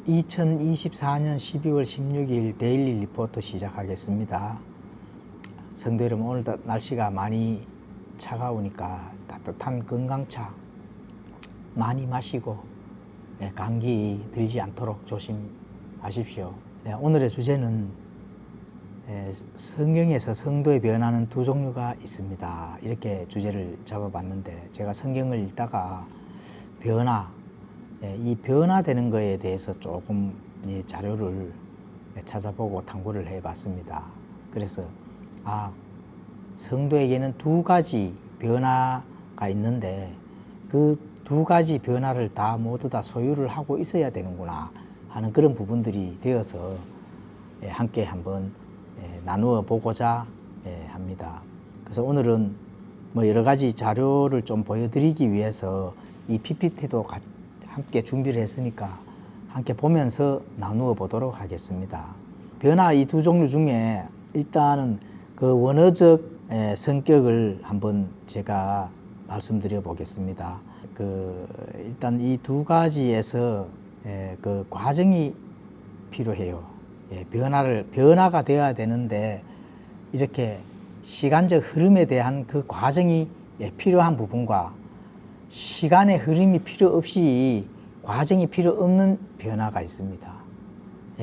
2024년 12월 16일 데일리 리포트 시작하겠습니다. 성도 여러분, 오늘 날씨가 많이 차가우니까 따뜻한 건강차 많이 마시고 감기 들지 않도록 조심하십시오. 오늘의 주제는 성경에서 성도의 변화는 두 종류가 있습니다. 이렇게 주제를 잡아봤는데, 제가 성경을 읽다가 이 변화되는 거에 대해서 조금 자료를 찾아보고 탐구를 해봤습니다. 그래서 성도에게는 두 가지 변화가 있는데, 그 두 가지 변화를 모두 다 소유를 하고 있어야 되는구나 하는 그런 부분들이 되어서 함께 한번 나누어 보고자 합니다. 그래서 오늘은 여러 가지 자료를 좀 보여드리기 위해서 이 PPT도 함께 준비를 했으니까 함께 보면서 나누어 보도록 하겠습니다. 변화 이 두 종류 중에 일단은 그 원어적 성격을 한번 제가 말씀드려 보겠습니다. 일단 이 두 가지에서 그 과정이 필요해요. 변화가 되어야 되는데, 이렇게 시간적 흐름에 대한 그 과정이 필요한 부분과 시간의 흐름이 필요 없이 과정이 필요 없는 변화가 있습니다.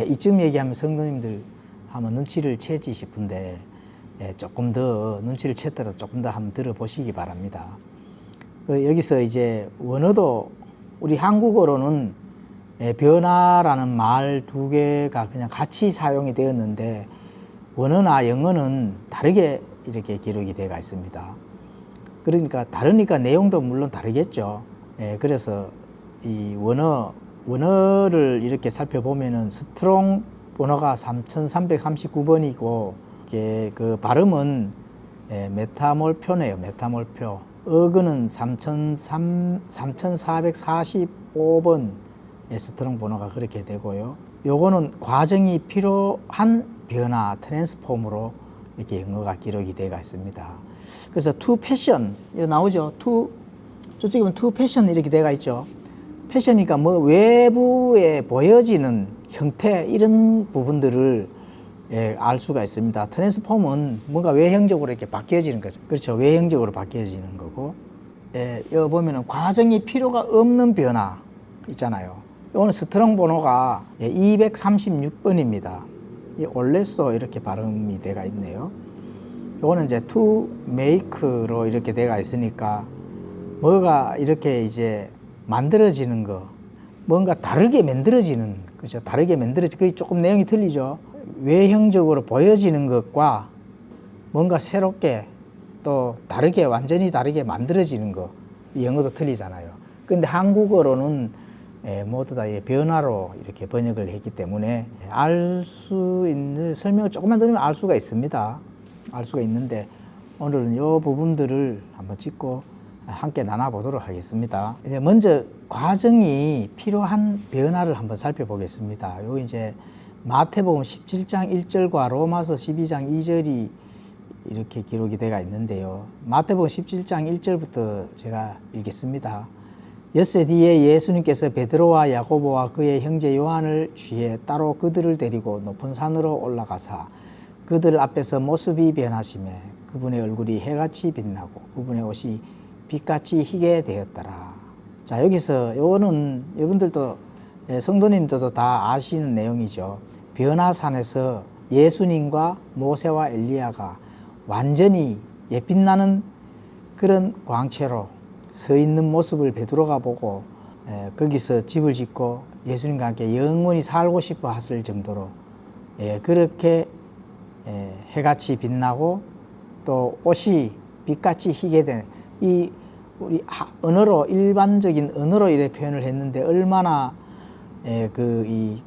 이쯤 얘기하면 성도님들 한번 눈치를 채지 싶은데, 조금 더 눈치를 챘더라도 조금 더 한번 들어보시기 바랍니다. 여기서 이제 원어도 우리 한국어로는 변화라는 말 두 개가 그냥 같이 사용이 되었는데, 원어나 영어는 다르게 이렇게 기록이 되어 있습니다. 그러니까 다르니까 내용도 물론 다르겠죠. 그래서 이 원어를 이렇게 살펴보면은 스트롱 번호가 3339번이고, 그 발음은 메타몰표네요. 메타몰표. 어근은 3445번 스트롱 번호가 그렇게 되고요. 요거는 과정이 필요한 변화, 트랜스폼으로 이렇게 영어가 기록이 되어 있습니다. 그래서 to passion, 이거 나오죠? 저쪽에 보면 to passion 이렇게 되어 있죠? 패션이니까 외부에 보여지는 형태, 이런 부분들을 알 수가 있습니다. 트랜스폼은 뭔가 외형적으로 이렇게 바뀌어지는 거죠. 그렇죠. 외형적으로 바뀌어지는 거고, 여기 보면은 과정이 필요가 없는 변화 있잖아요. 이거는 스트롱 번호가 236번입니다. 올레소 이렇게 발음이 되어 있네요. 이거는 이제 to make로 이렇게 되어 있으니까, 뭐가 이렇게 이제 만들어지는 거, 뭔가 다르게 만들어지는, 그죠? 다르게 그게 조금 내용이 틀리죠. 외형적으로 보여지는 것과 뭔가 새롭게 또 다르게, 완전히 다르게 만들어지는 거, 영어도 틀리잖아요. 근데 한국어로는 모두 다 변화로 이렇게 번역을 했기 때문에 알 수 있는, 설명을 조금만 드리면 알 수가 있습니다. 알 수가 있는데, 오늘은 이 부분들을 한번 짚고 함께 나눠보도록 하겠습니다. 이제 먼저 과정이 필요한 변화를 한번 살펴보겠습니다. 요 이제 마태복음 17장 1절과 로마서 12장 2절이 이렇게 기록이 되어 있는데요. 마태복음 17장 1절부터 제가 읽겠습니다. 엿새 뒤에 예수님께서 베드로와 야고보와 그의 형제 요한을 취해 따로 그들을 데리고 높은 산으로 올라가사 그들 앞에서 모습이 변하시매 그분의 얼굴이 해같이 빛나고 그분의 옷이 빛같이 희게 되었더라. 자, 여기서 요거는 여러분들도, 성도님들도 다 아시는 내용이죠. 변화산에서 예수님과 모세와 엘리야가 완전히 빛나는 그런 광채로 서 있는 모습을 베드로가 보고, 거기서 집을 짓고 예수님과 함께 영원히 살고 싶어 했을 정도로 그렇게 해같이 빛나고 또 옷이 빛같이 희게 된, 이 우리 언어로, 일반적인 언어로 이렇게 표현을 했는데, 얼마나 이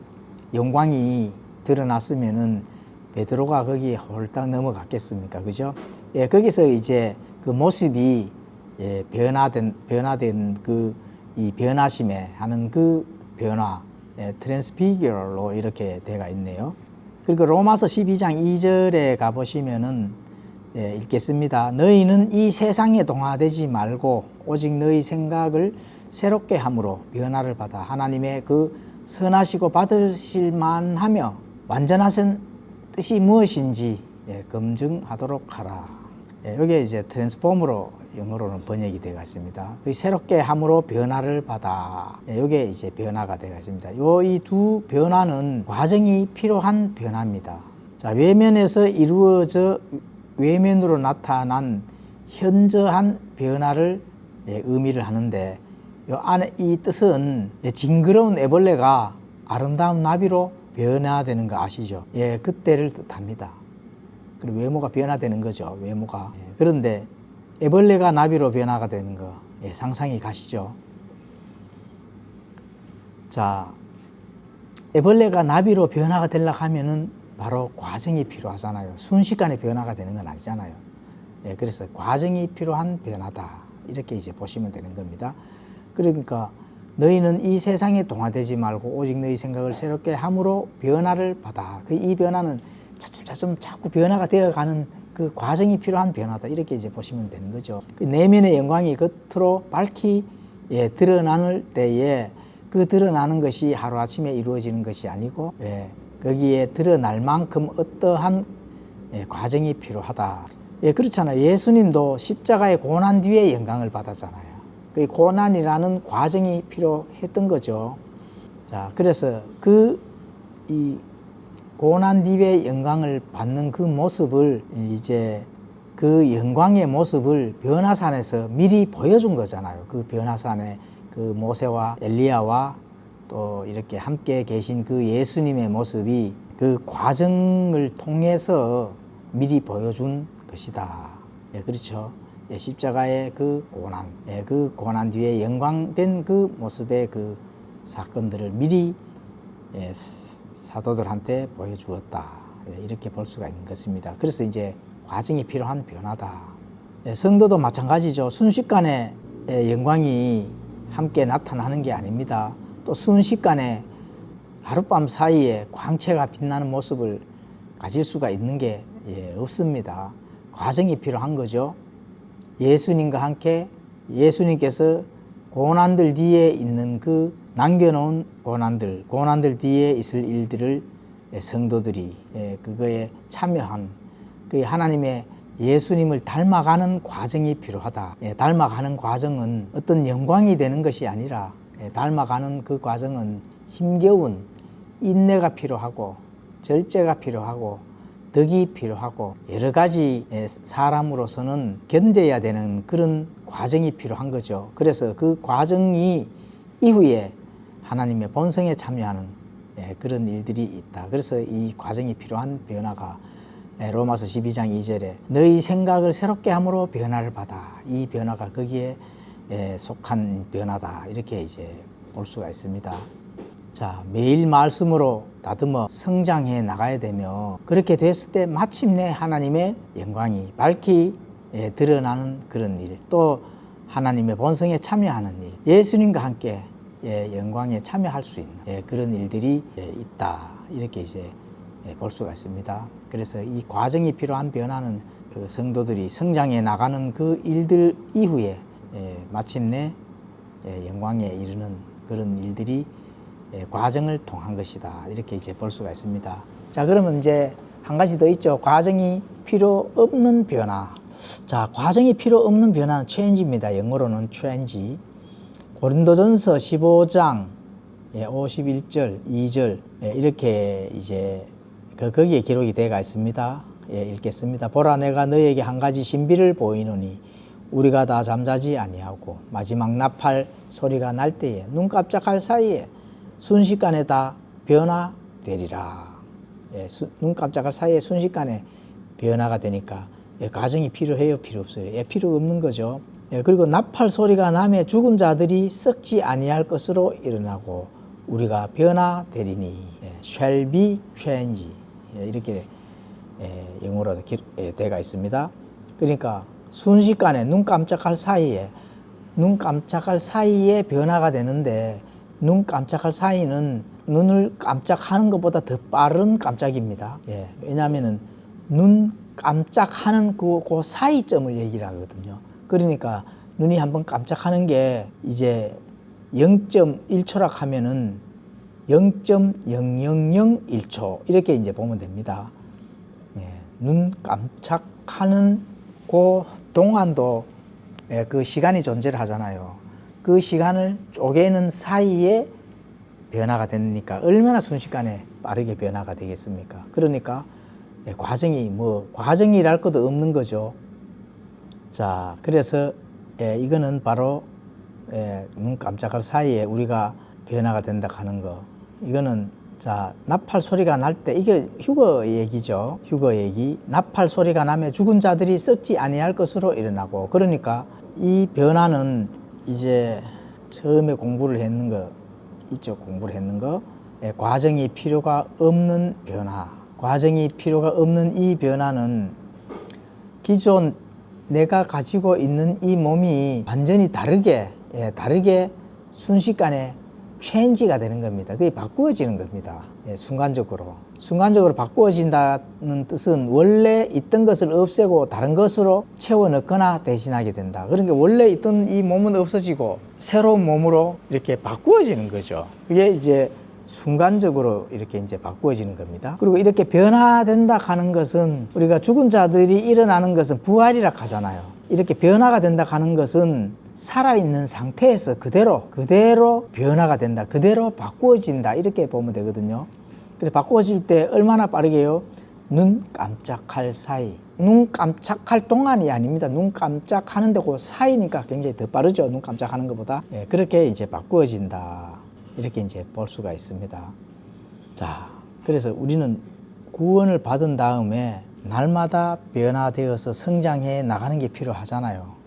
영광이 드러났으면은 베드로가 거기에 홀딱 넘어갔겠습니까? 그죠? 거기서 이제 그 모습이 변화된 이 변화심에 하는 그 변화, 트랜스피규어로 이렇게 되어 있네요. 그리고 로마서 12장 2절에 가보시면은 읽겠습니다. 너희는 이 세상에 동화되지 말고 오직 너희 생각을 새롭게 함으로 변화를 받아 하나님의 그 선하시고 받으실 만하며 완전하신 뜻이 무엇인지 검증하도록 하라. 이게 이제 트랜스폼으로 영어로는 번역이 되어 있습니다. 새롭게 함으로 변화를 받아. 이게 이제 변화가 되어 있습니다. 이 두 변화는 과정이 필요한 변화입니다. 자, 외면에서 이루어져 외면으로 나타난 현저한 변화를 의미를 하는데, 이 뜻은 징그러운 애벌레가 아름다운 나비로 변화되는 거 아시죠? 그때를 뜻합니다. 그리고 외모가 변화되는 거죠. 외모가. 그런데 애벌레가 나비로 변화가 되는 거 상상이 가시죠? 자, 애벌레가 나비로 변화가 되려고 하면은 바로 과정이 필요하잖아요. 순식간에 변화가 되는 건 아니잖아요. 그래서 과정이 필요한 변화다. 이렇게 이제 보시면 되는 겁니다. 그러니까 너희는 이 세상에 동화되지 말고 오직 너희 생각을 새롭게 함으로 변화를 받아. 이 변화는 차츰차츰 자꾸 변화가 되어가는 그 과정이 필요한 변화다. 이렇게 이제 보시면 되는 거죠. 그 내면의 영광이 겉으로 밝히 드러나는 때에 그 드러나는 것이 하루아침에 이루어지는 것이 아니고 거기에 드러날 만큼 어떠한 과정이 필요하다. 그렇잖아요. 예수님도 십자가의 고난 뒤에 영광을 받았잖아요. 그 고난이라는 과정이 필요했던 거죠. 자, 그래서 이 고난 뒤에 영광을 받는 그 모습을 이제 그 영광의 모습을 변화산에서 미리 보여준 거잖아요. 그 변화산에 그 모세와 엘리야와 또 이렇게 함께 계신 그 예수님의 모습이 그 과정을 통해서 미리 보여준 것이다. 그렇죠. 십자가의 그 고난 뒤에 영광된 그 모습의 그 사건들을 미리 사도들한테 보여주었다. 이렇게 볼 수가 있는 것입니다. 그래서 이제 과정이 필요한 변화다. 성도도 마찬가지죠. 순식간에 영광이 함께 나타나는 게 아닙니다. 또 순식간에 하룻밤 사이에 광채가 빛나는 모습을 가질 수가 있는 게 없습니다. 과정이 필요한 거죠. 예수님과 함께 예수님께서 고난들 뒤에 있는 그 남겨놓은 고난들 뒤에 있을 일들을 성도들이 그거에 참여한 그 하나님의 예수님을 닮아가는 과정이 필요하다. 닮아가는 과정은 어떤 영광이 되는 것이 아니라 닮아가는 그 과정은 힘겨운 인내가 필요하고 절제가 필요하고 덕이 필요하고 여러 가지 사람으로서는 견뎌야 되는 그런 과정이 필요한 거죠. 그래서 그 과정이 이후에 하나님의 본성에 참여하는 그런 일들이 있다. 그래서 이 과정이 필요한 변화가 로마서 12장 2절에 너희 생각을 새롭게 함으로 변화를 받아. 이 변화가 거기에 속한 변화다. 이렇게 이제 볼 수가 있습니다. 자, 매일 말씀으로 다듬어 성장해 나가야 되며 그렇게 됐을 때 마침내 하나님의 영광이 밝히 드러나는 그런 일, 또 하나님의 본성에 참여하는 일, 예수님과 함께 영광에 참여할 수 있는 그런 일들이 있다. 이렇게 이제 볼 수가 있습니다. 그래서 이 과정이 필요한 변화는 그 성도들이 성장해 나가는 그 일들 이후에 마침내 영광에 이르는 그런 일들이 과정을 통한 것이다. 이렇게 이제 볼 수가 있습니다. 자, 그러면 이제 한 가지 더 있죠. 과정이 필요 없는 변화. 자, 과정이 필요 없는 변화는 change입니다. 영어로는 change. 고린도전서 15장 51절, 2절 이렇게 이제 거기에 기록이 되어 있습니다. 읽겠습니다. 보라, 내가 너에게 한 가지 신비를 보이노니 우리가 다 잠자지 아니하고 마지막 나팔 소리가 날 때에 눈 깜짝할 사이에 순식간에 다 변화되리라. 눈 깜짝할 사이에 순식간에 변화가 되니까 과정이 필요해요, 필요 없어요? 필요 없는 거죠. 그리고 나팔 소리가 나매 죽은 자들이 썩지 아니할 것으로 일어나고 우리가 변화되리니 shall be changed. 이렇게 영어로 되어 있습니다. 그러니까 순식간에 눈 깜짝할 사이에 변화가 되는데 눈 깜짝할 사이는 눈을 깜짝하는 것보다 더 빠른 깜짝입니다. 왜냐하면은 눈 깜짝하는 그 사이점을 얘기를 하거든요. 그러니까 눈이 한번 깜짝하는 게 이제 0.1초락 하면은 0.0001초 이렇게 이제 보면 됩니다. 눈 깜짝하는 그 동안도 그 시간이 존재를 하잖아요. 그 시간을 쪼개는 사이에 변화가 되니까 얼마나 순식간에 빠르게 변화가 되겠습니까? 그러니까 과정이 과정이랄 것도 없는 거죠. 자, 그래서 이거는 바로 눈 깜짝할 사이에 우리가 변화가 된다 하는 거. 이거는 자, 나팔 소리가 날 때 이게 휴거 얘기죠. 휴거 얘기. 나팔 소리가 나면 죽은 자들이 썩지 아니할 것으로 일어나고, 그러니까 이 변화는 이제 처음에 공부를 했는 거 있죠. 공부를 했는 거. 과정이 필요가 없는 변화. 과정이 필요가 없는 이 변화는 기존 내가 가지고 있는 이 몸이 완전히 다르게 순식간에 체인지가 되는 겁니다. 그게 바꾸어지는 겁니다. 순간적으로 바꾸어진다는 뜻은 원래 있던 것을 없애고 다른 것으로 채워 넣거나 대신하게 된다. 그러니까 원래 있던 이 몸은 없어지고 새로운 몸으로 이렇게 바꾸어지는 거죠. 그게 이제 순간적으로 이렇게 이제 바꾸어지는 겁니다. 그리고 이렇게 변화된다 하는 것은, 우리가 죽은 자들이 일어나는 것은 부활이라 하잖아요. 이렇게 변화가 된다 하는 것은 살아있는 상태에서 그대로 변화가 된다, 그대로 바꾸어진다, 이렇게 보면 되거든요. 그래서 바꾸어질 때 얼마나 빠르게요? 눈 깜짝할 사이. 눈 깜짝할 동안이 아닙니다. 눈 깜짝하는데 그 사이니까 굉장히 더 빠르죠. 눈 깜짝하는 것보다. 그렇게 이제 바꾸어진다, 이렇게 이제 볼 수가 있습니다. 자, 그래서 우리는 구원을 받은 다음에 날마다 변화되어서 성장해 나가는 게 필요하잖아요.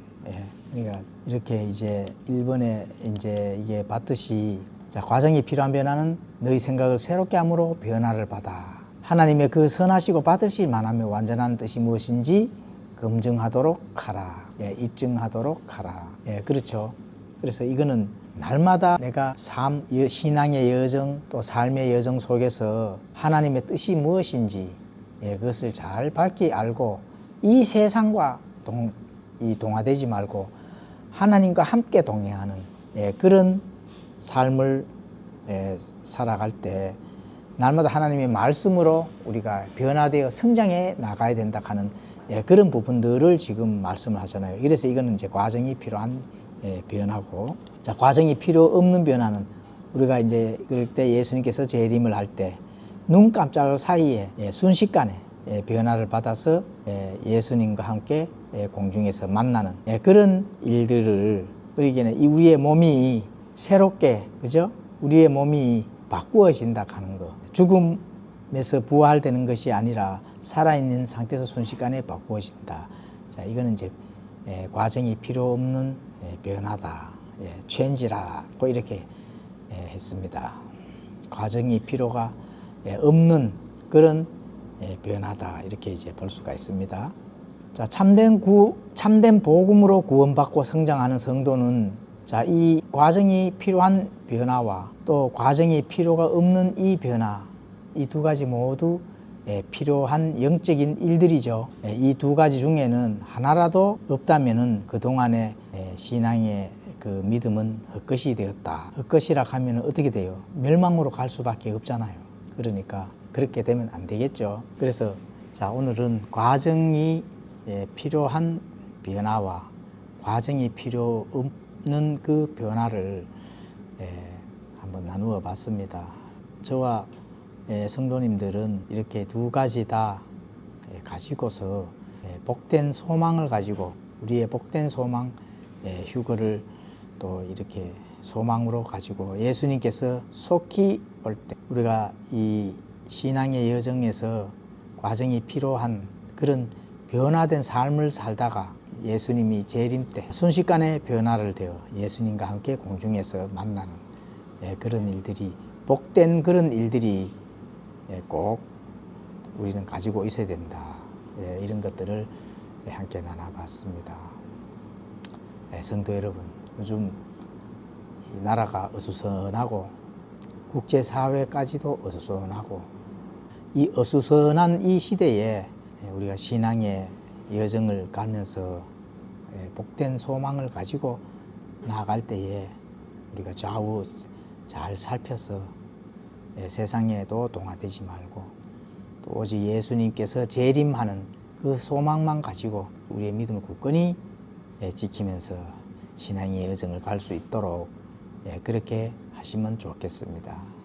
그러니까 이렇게 이제 1번에 이제 이게 받듯이, 자, 과정이 필요한 변화는 너희 생각을 새롭게 함으로 변화를 받아 하나님의 그 선하시고 받으실 만하며 완전한 뜻이 무엇인지 검증하도록 하라. 입증하도록 하라. 그렇죠. 그래서 이거는 날마다 내가 신앙의 여정, 또 삶의 여정 속에서 하나님의 뜻이 무엇인지 그것을 잘 밝히 알고, 이 세상과 동화되지 말고 하나님과 함께 동행하는 그런 삶을 살아갈 때 날마다 하나님의 말씀으로 우리가 변화되어 성장해 나가야 된다 하는 그런 부분들을 지금 말씀을 하잖아요. 그래서 이거는 이제 과정이 필요한 변화고, 자, 과정이 필요 없는 변화는 우리가 이제 그때 예수님께서 재림을 할 때 눈 깜짝 사이에 순식간에 변화를 받아서 예수님과 함께 공중에서 만나는 그런 일들을, 그러기에는 우리의 몸이 새롭게, 그죠? 우리의 몸이 바꾸어진다 하는 거. 죽음에서 부활되는 것이 아니라 살아있는 상태에서 순식간에 바꾸어진다. 자, 이거는 이제 과정이 필요 없는 변화다. 체인지라고 이렇게 했습니다. 과정이 필요가 없는 그런 변화다, 이렇게 이제 볼 수가 있습니다. 자, 참된 복음으로 구원받고 성장하는 성도는, 자, 이 과정이 필요한 변화와 또 과정이 필요가 없는 이 변화, 이 두 가지 모두 필요한 영적인 일들이죠. 이 두 가지 중에는 하나라도 없다면은 그동안의 신앙의 그 믿음은 헛것이 되었다. 헛것이라 하면 어떻게 돼요? 멸망으로 갈 수밖에 없잖아요. 그러니까 그렇게 되면 안 되겠죠. 그래서 자, 오늘은 과정이 필요한 변화와 과정이 필요 없는 그 변화를 한번 나누어 봤습니다. 저와 성도님들은 이렇게 두 가지 다 가지고서 복된 소망을 가지고, 우리의 복된 소망, 휴거를 또 이렇게 소망으로 가지고 예수님께서 속히 올 때 우리가 이 신앙의 여정에서 과정이 필요한 그런 변화된 삶을 살다가 예수님이 재림 때 순식간에 변화를 되어 예수님과 함께 공중에서 만나는 그런 일들이, 복된 그런 일들이 꼭 우리는 가지고 있어야 된다. 이런 것들을 함께 나눠봤습니다. 성도 여러분, 요즘 이 나라가 어수선하고 국제사회까지도 어수선하고, 이 어수선한 이 시대에 우리가 신앙의 여정을 가면서 복된 소망을 가지고 나아갈 때에 우리가 좌우 잘 살펴서 세상에도 동화되지 말고 또 오직 예수님께서 재림하는 그 소망만 가지고 우리의 믿음을 굳건히 지키면서 신앙의 여정을 갈 수 있도록 그렇게 하시면 좋겠습니다.